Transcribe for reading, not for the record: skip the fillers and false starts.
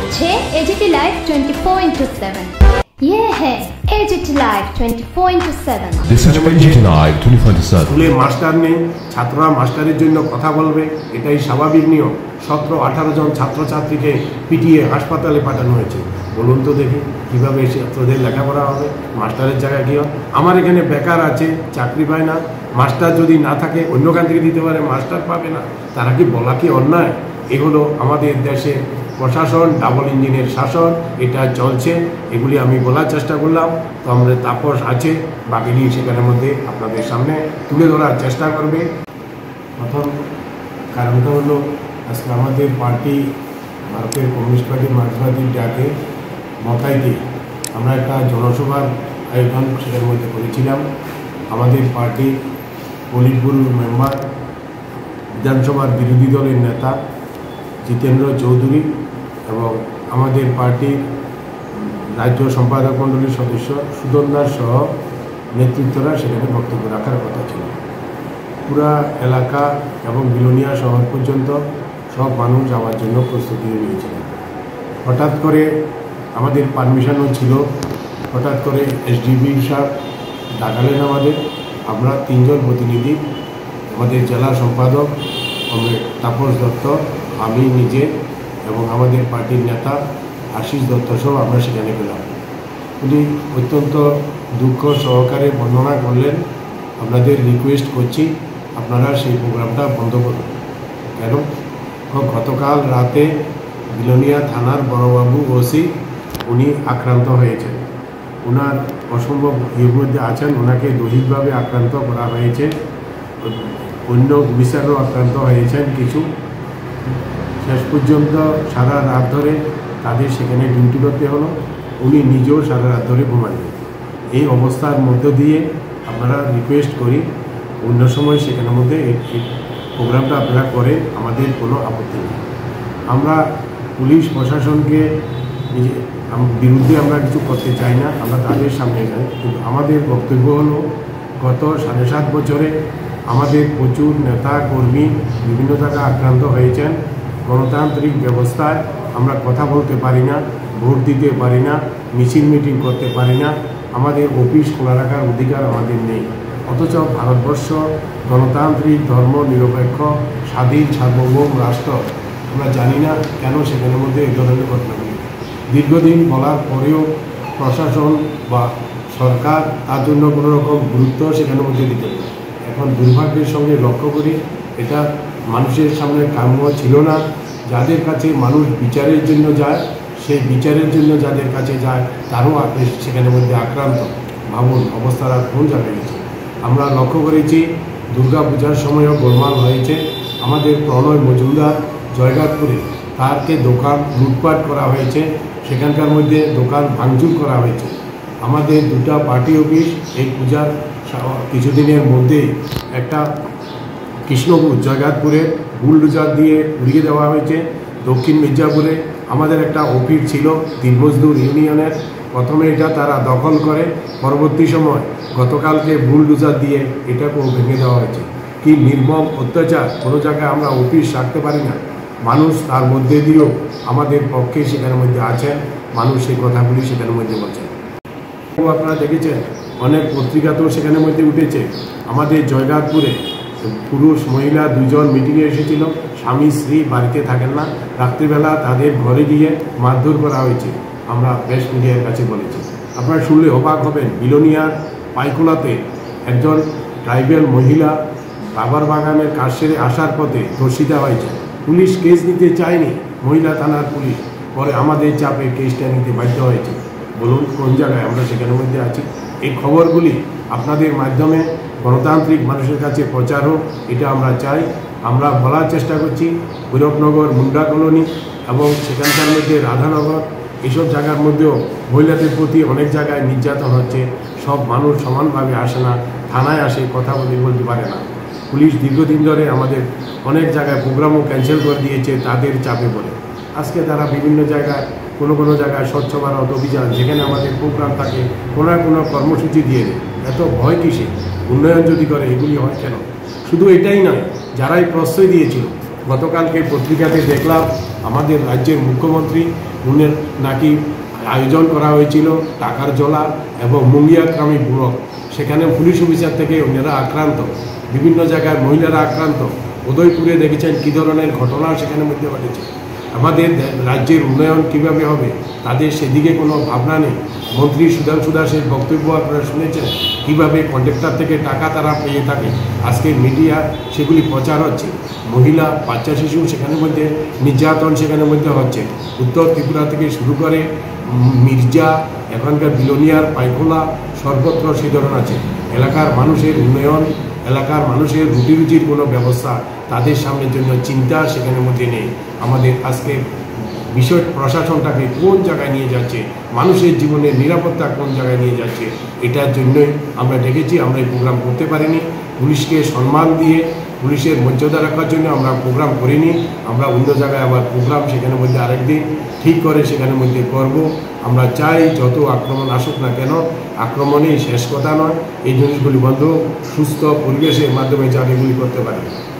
করছে AGT live 24/7। ये है as it is live 24/7। This is as it is live 24/7। স্কুলে মাস্টার নেই, ছাত্ররা মাস্টারের জন্য কথা বলবে, এটাই স্বাভাবিক নিয়ম। 17-18 জন ছাত্রছাত্রীকে পিটিয়ে হাসপাতালে পাঠানো হয়েছে। বলুন তো দেখি কীভাবে ছাত্রদের লেখাপড়া হবে? মাস্টারের জায়গায় কী হয়? আমার এখানে বেকার আছে, চাকরি পায় না, মাস্টার যদি না থাকে অন্যখান থেকে দিতে পারে, মাস্টার পাবে না, তারা কি বলা কি অন্যায়? এগুলো আমাদের দেশে প্রশাসন, ডাবল ইঞ্জিনের শাসন, এটা চলছে। এগুলি আমি বলার চেষ্টা করলাম। তো আমাদের তাপস আছে, বাকিটি সেখানের মধ্যে আপনাদের সামনে তুলে ধরার চেষ্টা করবে। প্রথম কারণটা হলো আজকে আমাদের পার্টি, ভারতের কমিউনিস্ট পার্টি মার্ক্সবাদীর ডাকে মকাইতে আমরা একটা জনসভার আয়োজন সেটার মধ্যে করেছিলাম। আমাদের পার্টির পলিট ব্যুরোর মেম্বার, বিধানসভার বিরোধী দলের নেতা জিতেন্দ্র চৌধুরী এবং আমাদের পার্টির রাজ্য সম্পাদক মণ্ডলীর সদস্য সুদন দাস সহ নেতৃত্বরা সেখানে বক্তব্য রাখার কথা ছিল। পুরা এলাকা এবং বিলোনিয়া শহর পর্যন্ত সব মানুষ যাওয়ার জন্য প্রস্তুতি নিয়েছিলেন। হঠাৎ করে আমাদের পারমিশনও ছিল, হঠাৎ করে এসডিবি সাহেব ডাকালেন আমাদের। আমরা 3 জন প্রতিনিধি, আমাদের জেলা সম্পাদক তাপস দত্ত, আমি নিজে এবং আমাদের পার্টির নেতা আশিস দত্ত সহ আমরা সেখানে গেলাম। উনি অত্যন্ত দুঃখ সহকারে বর্ণনা করলেন, আপনাদের রিকোয়েস্ট করছি আপনারা সেই প্রোগ্রামটা বন্ধ করুন। কেন? গতকাল রাতে বিলোনিয়া থানার বড়বাবু ওসি উনি আক্রান্ত হয়েছেন। ওনার অসম্ভব ইয়ের মধ্যে আছেন, ওনাকে দৈহিকভাবে আক্রান্ত করা হয়েছে, অন্য অফিসারও আক্রান্ত হয়েছেন কিছু। শেষ পর্যন্ত সারা রাত ধরে তাদের সেখানে ডিউটি করতে হলো। উনি নিজেও সারা রাত ধরে ঘুমালেন। এই অবস্থার মধ্য দিয়ে আপনারা রিকোয়েস্ট করি অন্য সময় সেখানের মধ্যে এই প্রোগ্রামটা আপনারা করে আমাদের কোনো আপত্তি নেই। আমরা পুলিশ প্রশাসনকে বিরুদ্ধে আমরা কিছু করতে চাই না, আমরা তাদের সামনে যাই। কিন্তু আমাদের বক্তব্য হলো গত 7.5 বছরে আমাদের প্রচুর নেতা কর্মী বিভিন্ন জায়গায় আক্রান্ত হয়েছেন। গণতান্ত্রিক ব্যবস্থায় আমরা কথা বলতে পারি না, ভোট দিতে পারি না, মিছিল মিটিং করতে পারি না, আমাদের অফিস খোলা রাখার অধিকার আমাদের নেই। অথচ ভারতবর্ষ গণতান্ত্রিক, ধর্ম নিরপেক্ষ, স্বাধীন সার্বভৌম রাষ্ট্র। আমরা জানি না কেন সেখানের মধ্যে এই ধরনের ঘটনাগুলি দীর্ঘদিন বলার পরেও প্রশাসন বা সরকার তার জন্য কোনো রকম গুরুত্ব সেখানের মধ্যে দিতে পারে। এখন দুর্ভাগ্যের সঙ্গে লক্ষ্য করি এটা মানুষের সামনে কাম্য ছিল না। যাদের কাছে মানুষ বিচারের জন্য যায়, সেই বিচারের জন্য যাদের কাছে যায় তারও সেখানের মধ্যে আক্রান্ত। ভাবুন অবস্থাটা কোন জায়গায় গেছে। আমরা লক্ষ্য করেছি দুর্গা পূজার সময়ও গোলমাল হয়েছে। আমাদের প্রণয় মজুমদার জয়গাতপুরে তারকে দোকান লুটপাট করা হয়েছে, সেখানকার মধ্যে দোকান ভাঙচুর করা হয়েছে। আমাদের 2টা পার্টি অফিস এই পূজার কিছুদিনের মধ্যে একটা কৃষ্ণপুর জয়গাতপুরে বুলডোজার দিয়ে উড়িয়ে দেওয়া হয়েছে। দক্ষিণ মির্জাপুরে আমাদের একটা অফিস ছিল দিনমজদুর ইউনিয়নের, প্রথমে এটা তারা দখল করে, পরবর্তী সময় গতকালকে বুলডোজার দিয়ে এটাকেও ভেঙে দেওয়া হয়েছে। কি নির্মম অত্যাচার! কোনো জায়গায় আমরা অফিস রাখতে পারি না। মানুষ তার মধ্যে দিয়েও আমাদের পক্ষে সেখানের মধ্যে আছেন, মানুষ সেই কথাগুলি সেখানের মধ্যে বলছেন। আপনারা দেখেছেন অনেক পত্রিকাতেও সেখানের মধ্যে উঠেছে। আমাদের জয়গাতপুরে পুরুষ মহিলা 2 জন মিটিংয়ে এসেছিল, স্বামী স্ত্রী বাড়িতে থাকেন না, রাত্রিবেলা তাদের ঘরে গিয়ে মারধর করা হয়েছে। আমরা প্রেস মিডিয়ার কাছে বলেছি। আপনারা শুনলে অবাক হবেন, বিলোনিয়ার পাইকোলাতে একজন ট্রাইবেল মহিলা বাবার বাগানের কাজ সেরে আসার পথে ধর্ষিতা হয়েছে। পুলিশ কেস নিতে চায়নি, মহিলা থানার পুলিশ, পরে আমাদের চাপে কেসটা নিতে বাধ্য হয়েছে। বলুন কোন জায়গায় আমরা সেখানের মধ্যে আছি? এই খবরগুলি আপনাদের মাধ্যমে গণতান্ত্রিক মানুষের কাছে প্রচার হোক, এটা আমরা চাই। আমরা বলার চেষ্টা করছি ভৈরবনগর, মুন্ডা কলোনি এবং সেখানকার মধ্যে রাধানগর, এইসব জায়গার মধ্যেও মহিলাদের প্রতি অনেক জায়গায় নির্যাতন হচ্ছে। সব মানুষ সমানভাবে আসে না, থানায় আসে কথা বলতে পারে না। পুলিশ দীর্ঘদিন ধরে আমাদের অনেক জায়গায় প্রোগ্রামও ক্যান্সেল করে দিয়েছে তাদের চাপে পড়ে। আজকে তারা বিভিন্ন জায়গায় কোনো জায়গায় স্বচ্ছ ভারত অভিযান, যেখানে আমাদের প্রোগ্রাম থাকে, কোনো কর্মসূচি দিয়ে দেয়। এত ভয় কিসে? উন্নয়ন যদি করে এগুলি হয় কেন? শুধু এটাই নয়, যারাই প্রশ্রয় দিয়েছিল গতকালকে পত্রিকাতে দেখলাম আমাদের রাজ্যের মুখ্যমন্ত্রী উনি নাকি আয়োজন করা হয়েছিল টাকার জলা এবং মুঙ্গিয়াগ্রামী ব্লক, সেখানে পুলিশ অফিসার থেকে ওনারা আক্রান্ত, বিভিন্ন জায়গায় মহিলারা আক্রান্ত। উদয়পুরে দেখেছেন কী ধরনের ঘটনা সেখানে মধ্যে ঘটেছে। আমাদের রাজ্যের উন্নয়ন কীভাবে হবে তাদের সেদিকে কোনো ভাবনা নেই। মন্ত্রী সুধাংশু দাসের বক্তব্য আপনারা শুনেছেন, কীভাবে কন্ট্রাক্টর থেকে টাকা তারা পেয়ে থাকে। আজকে মিডিয়া সেগুলি প্রচার হচ্ছে। মহিলা, বাচ্চা শিশু সেখানের মধ্যে নির্যাতন সেখানের মধ্যে হচ্ছে। উত্তর ত্রিপুরা থেকে শুরু করে মির্জা, এখানকার বিলোনিয়ার, পাইখোলা, সর্বত্র সে ধরনের আছে। এলাকার মানুষের উন্নয়ন, এলাকার মানুষের রুটিরুচির কোনো ব্যবস্থা তাদের সামনের জন্য চিন্তা সেখানের মধ্যে নেই। আমাদের আজকে বিষয় প্রশাসনটাকে কোন জায়গায় নিয়ে যাচ্ছে, মানুষের জীবনের নিরাপত্তা কোন জায়গায় নিয়ে যাচ্ছে, এটার জন্যই আমরা ডেকেছি। আমরা এই প্রোগ্রাম করতে পারিনি। পুলিশকে সম্মান দিয়ে পুলিশের মর্যাদা রাখার জন্য আমরা প্রোগ্রাম করিনি। আমরা অন্য জায়গায় আবার প্রোগ্রাম সেখানের মধ্যে আরেকদিন ঠিক করে সেখানের মধ্যে করব। আমরা চাই যত আক্রমণ আসুক না কেন, আক্রমণেই শেষ কথা নয়। এই জিনিসগুলি বন্ধ, সুস্থ পরিবেশের মাধ্যমে যাতে এগুলি করতে পারে।